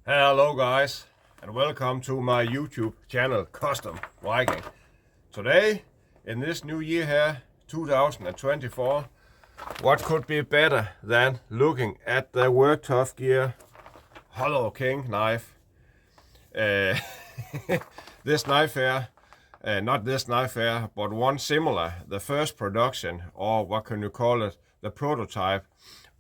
Hello guys, and welcome to my YouTube channel Custom Viking. Today, in this new year here, 2024, what could be better than looking at the Work Tough Gear Hollow King knife. This knife here, not this knife here, but one similar, the first production, or what can you call it, the prototype,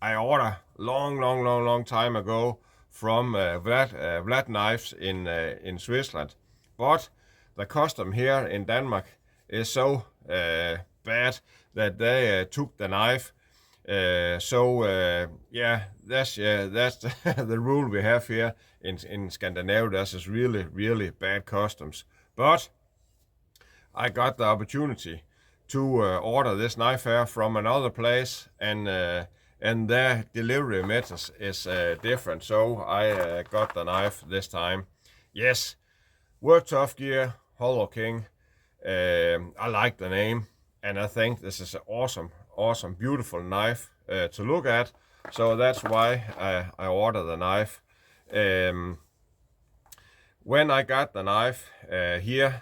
I ordered long time ago from Vlad Knives in Switzerland. But the custom here in Denmark is so bad that they took the knife. Yeah, that's the rule we have here in Scandinavia. This is really bad customs. But I got the opportunity to order this knife here from another place, and their delivery methods is different, so I got the knife this time. Yes, Work Tough Gear Hollow King. I like the name, and I think this is an awesome, beautiful knife to look at. So that's why I ordered the knife. When I got the knife here,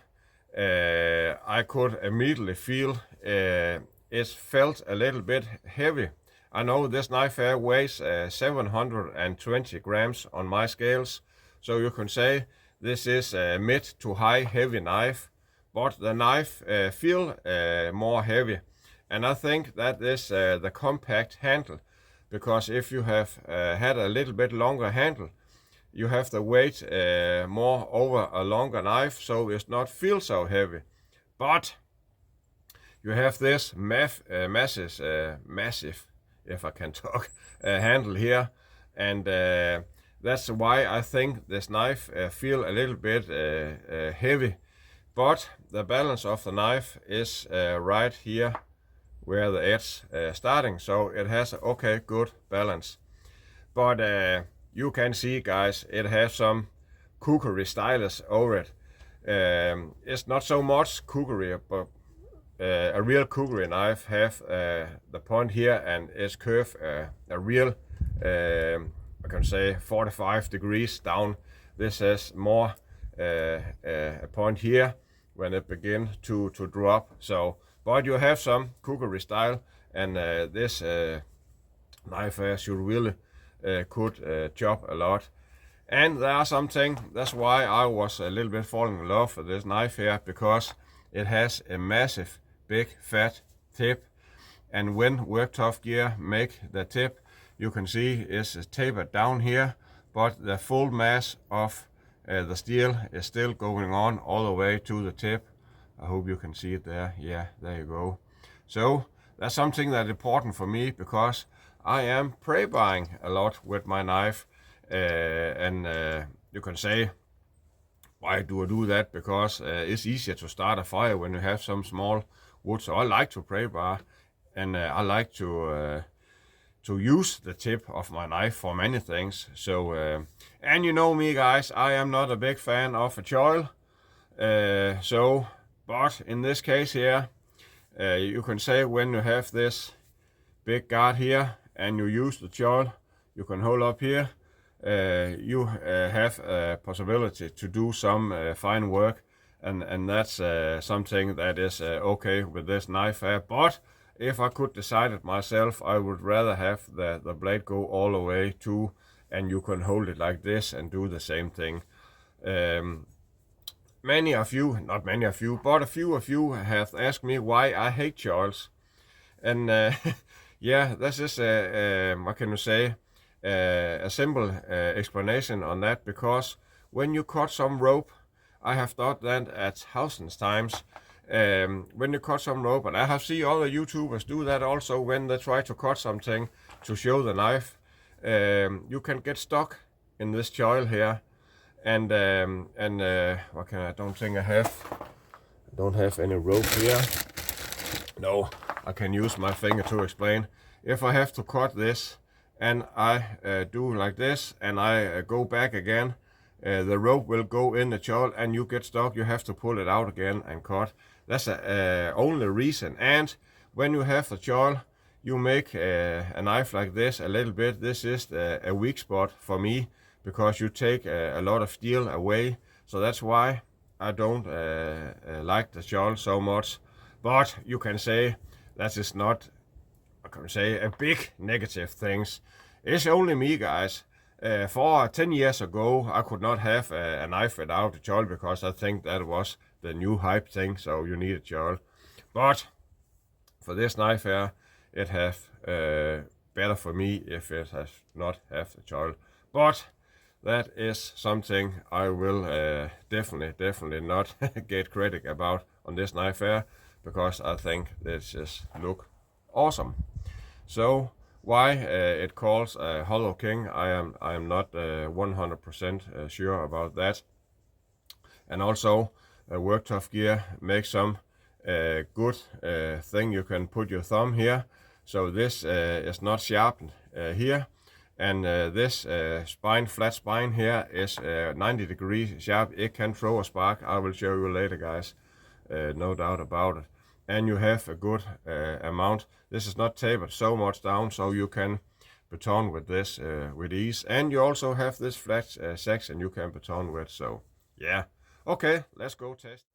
I could immediately feel it felt a little bit heavy. I know this knife here weighs 720 grams on my scales, so you can say this is a mid to high heavy knife, but the knife feel more heavy, and I think that is the compact handle, because if you have had a little bit longer handle, you have the weight more over a longer knife, so it's not feel so heavy. But you have this massive, if I can talk, handle here, and that's why I think this knife feel a little bit heavy. But the balance of the knife is right here where the edge starting, so it has okay good balance. But you can see, guys, it has some cookery stylus over it. It's not so much cookery, but a real cookery knife have the point here, and it's curved a real, I can say 45 degrees down. This has more a point here when it begin to drop. So, but you have some cookery style, and this knife should really could chop a lot. And there are something, that's why I was a little bit falling in love with this knife here, because it has a massive big fat tip, and when Work Tough Gear make the tip, you can see it's tapered down here, but the full mass of the steel is still going on all the way to the tip. I hope you can see it there. Yeah, there you go. So that's something that's important for me, because I am prey buying a lot with my knife, and you can say, why do I do that? Because it's easier to start a fire when you have some small wood. So I like to prey bar, and I like to use the tip of my knife for many things. So and you know me, guys, I am not a big fan of a choil. But in this case here, you can say when you have this big guard here and you use the choil, you can hold up here. You have a possibility to do some fine work, and that's something that is okay with this knife here. But if I could decide it myself, I would rather have the blade go all the way to, and you can hold it like this and do the same thing. Many of you, not many of you, but a few of you have asked me why I hate choils. And yeah, this is what can you say, a simple explanation on that, because when you cut some rope, I have thought that at thousands times, when you cut some rope, and I have seen other YouTubers do that also when they try to cut something to show the knife, you can get stuck in this choil here, and what can I don't think I don't have any rope here. No, I can use my finger to explain. If I have to cut this, and I do like this, and I go back again, the rope will go in the choil, and you get stuck. You have to pull it out again and cut. That's the only reason. And when you have the choil, you make a knife like this a little bit. This is a weak spot for me, because you take a lot of steel away. So that's why I don't like the shawl so much. But you can say that is not, I can say, a big negative things. It's only me, guys. For 10 years ago, I could not have a knife without a shawl because I think that was the new hype thing, so you need a shawl. But for this knife here, it have better for me if it has not have the shawl. But that is something I will definitely not get credit about on this knife here, because I think this just look awesome. So why it calls a Hollow King, I am not 100% sure about that. And also Work Tough Gear makes some good thing. You can put your thumb here, so this is not sharpened here, and this flat spine here is 90 degrees sharp. It can throw a spark. I will show you later, guys, no doubt about it. And you have a good amount. This is not tapered so much down, so you can baton with this with ease. And you also have this flat section you can baton with. So yeah, okay, let's go test.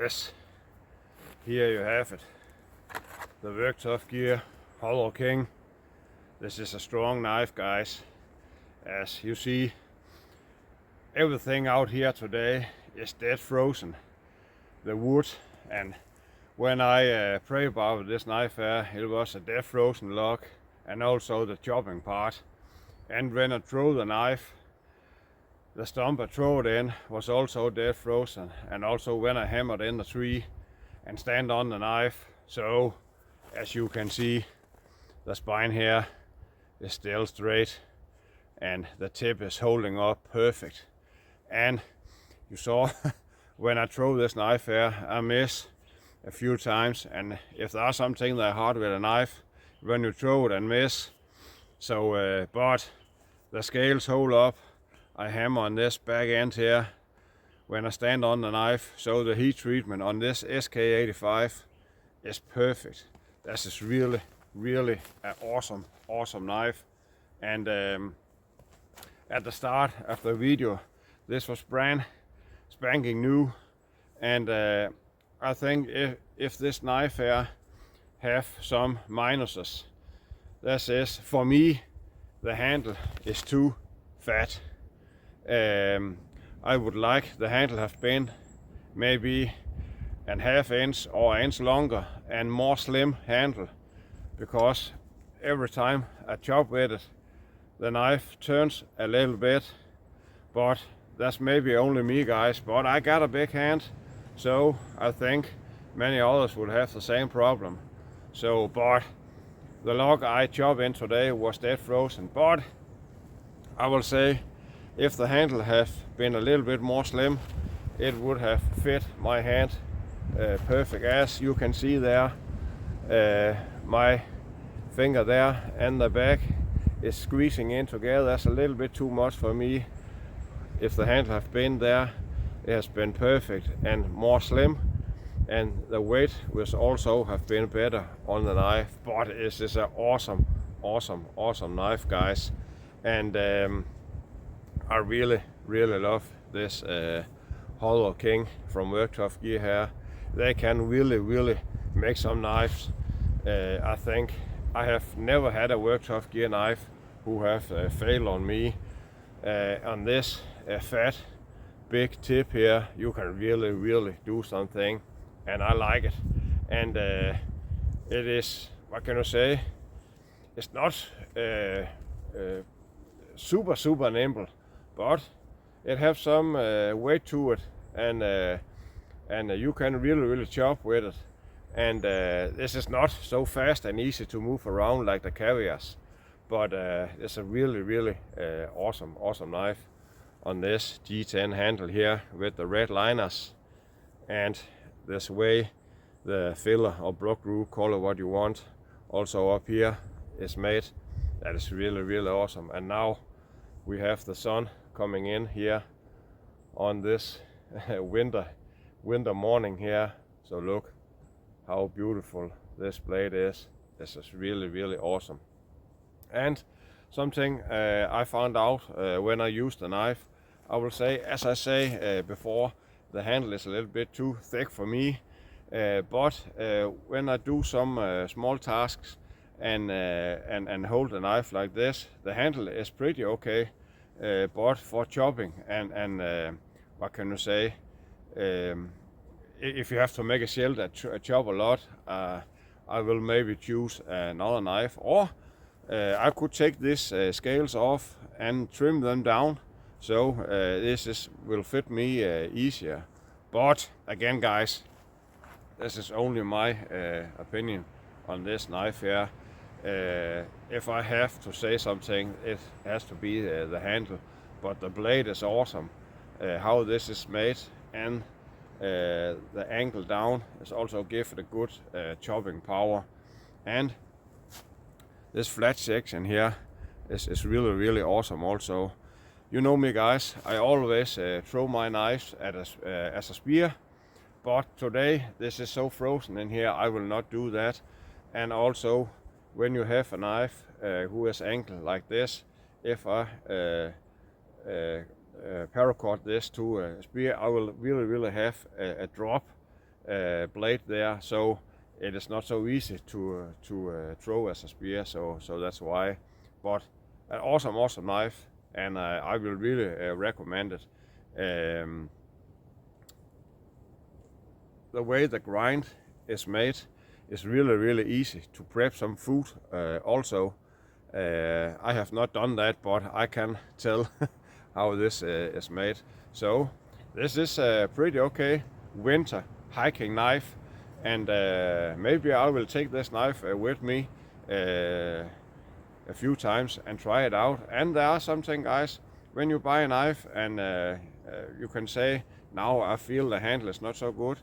Yes, here you have it. The Work Tough Gear Hollow King. This is a strong knife, guys. As you see, everything out here today is dead frozen. The wood, and when I pray about this knife here, it was a dead frozen log, and also the chopping part. And when I throw the knife, the stump I throw it in was also dead frozen, and also when I hammered in the tree and stand on the knife. So as you can see, the spine here is still straight and the tip is holding up perfect. And you saw when I throw this knife here, I miss a few times, and if there's something that hard with a knife, when you throw it and miss, so but the scales hold up. I hammer on this back end here when I stand on the knife, so the heat treatment on this SK85 is perfect. This is really an awesome knife. And at the start of the video, this was brand spanking new, and I think if this knife here have some minuses, this is, for me, the handle is too fat. I would like the handle have been maybe a half inch or inch longer and more slim handle, because every time I chop with it, the knife turns a little bit, but that's maybe only me, guys, but I got a big hand, so I think many others would have the same problem. So, but the log I chopped in today was dead frozen, but I will say, if the handle had been a little bit more slim, it would have fit my hand perfect. As you can see there, my finger there and the back is squeezing in together. That's a little bit too much for me. If the handle have been there, it has been perfect and more slim, and the weight will also have been better on the knife. But it is an awesome knife, guys, and I really love this Hollow King from Work Tough Gear here. They can really make some knives. I think I have never had a Work Tough Gear knife who have failed on me. On this fat big tip here, you can really do something, and I like it. And it is, what can you say, it's not super nimble, but it has some weight to it, and you can really chop with it. And this is not so fast and easy to move around like the Caviars, but it's a really awesome knife on this G10 handle here with the red liners, and this way the filler or block groove, call it what you want, also up here is made. That is really awesome. And now we have the sun coming in here on this winter morning here. So look how beautiful this blade is. This is really awesome. And something I found out when I used the knife, I will say, as I say before, the handle is a little bit too thick for me. But when I do some small tasks and hold the knife like this, the handle is pretty okay. But for chopping and what can you say, if you have to make a shield that chop a lot, I will maybe choose another knife, or I could take these scales off and trim them down, so this will fit me easier. But again, guys, this is only my opinion on this knife here. If I have to say something, it has to be the handle, but the blade is awesome. How this is made, and the angle down is also give it a good chopping power. And this flat section here is really awesome also. You know me, guys, I always throw my knives as a spear, but today this is so frozen in here, I will not do that. And also, when you have a knife who is angled like this, if I paracord this to a spear, I will really have a drop blade there, so it is not so easy to throw as a spear. So that's why. But an awesome knife, and I will really recommend it. The way the grind is made is really easy to prep some food also. I have not done that, but I can tell how this is made. So this is a pretty okay winter hiking knife, and maybe I will take this knife with me a few times and try it out. And there are something, guys, when you buy a knife and you can say, now I feel the handle is not so good.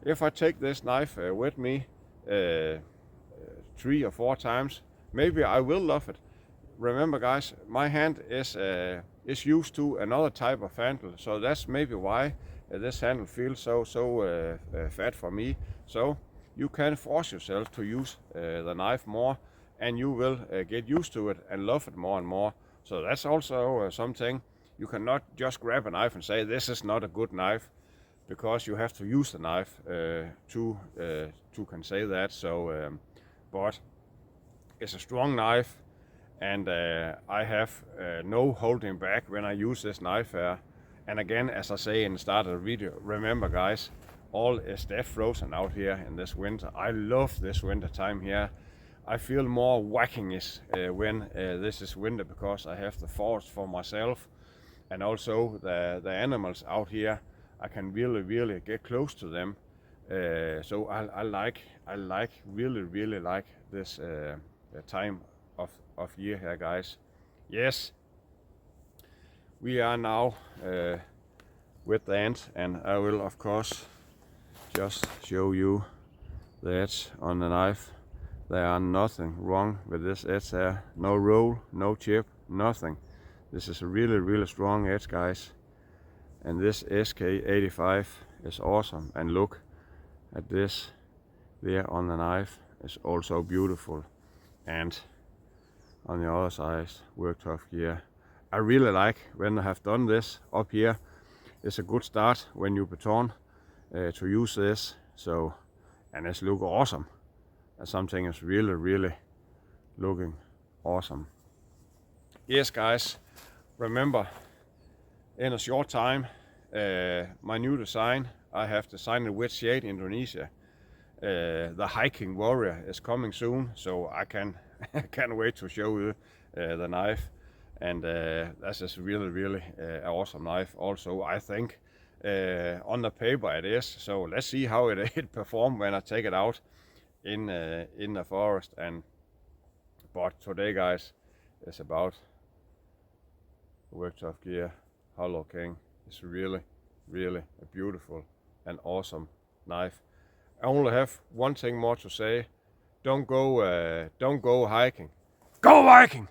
If I take this knife with me 3 or 4 times, maybe I will love it. Remember, guys, my hand is used to another type of handle, so that's maybe why this handle feels so fat for me. So you can force yourself to use the knife more, and you will get used to it and love it more and more. So that's also something. You cannot just grab a knife and say this is not a good knife, because you have to use the knife to can say that. So but it's a strong knife, and I have no holding back when I use this knife here. And again, as I say in the start of the video, remember, guys, all is dead frozen out here in this winter. I love this winter time here. I feel more wackiness when this is winter, because I have the forest for myself, and also the animals out here. I can really get close to them. So I really like this time of year here, guys. Yes, we are now with the end, and I will of course just show you the edge on the knife. There are nothing wrong with this edge there. No roll, no chip, nothing. This is a really strong edge, guys. And this SK85 is awesome. And look at this there on the knife, is also beautiful. And on the other side, work tough gear. I really like when I have done this up here. It's a good start when you baton to use this. So, and it's look awesome. And something is really looking awesome. Yes, guys, remember, in a short time, my new design, I have designed it with Shade Indonesia. The hiking warrior is coming soon, so I can't wait to show you the knife. And this is really awesome knife also, I think. On the paper it is, so let's see how it performs when I take it out in the forest. But today, guys, is about work tough gear Hollow King. It's really a beautiful and awesome knife. I only have one thing more to say. Don't go hiking. Go Viking!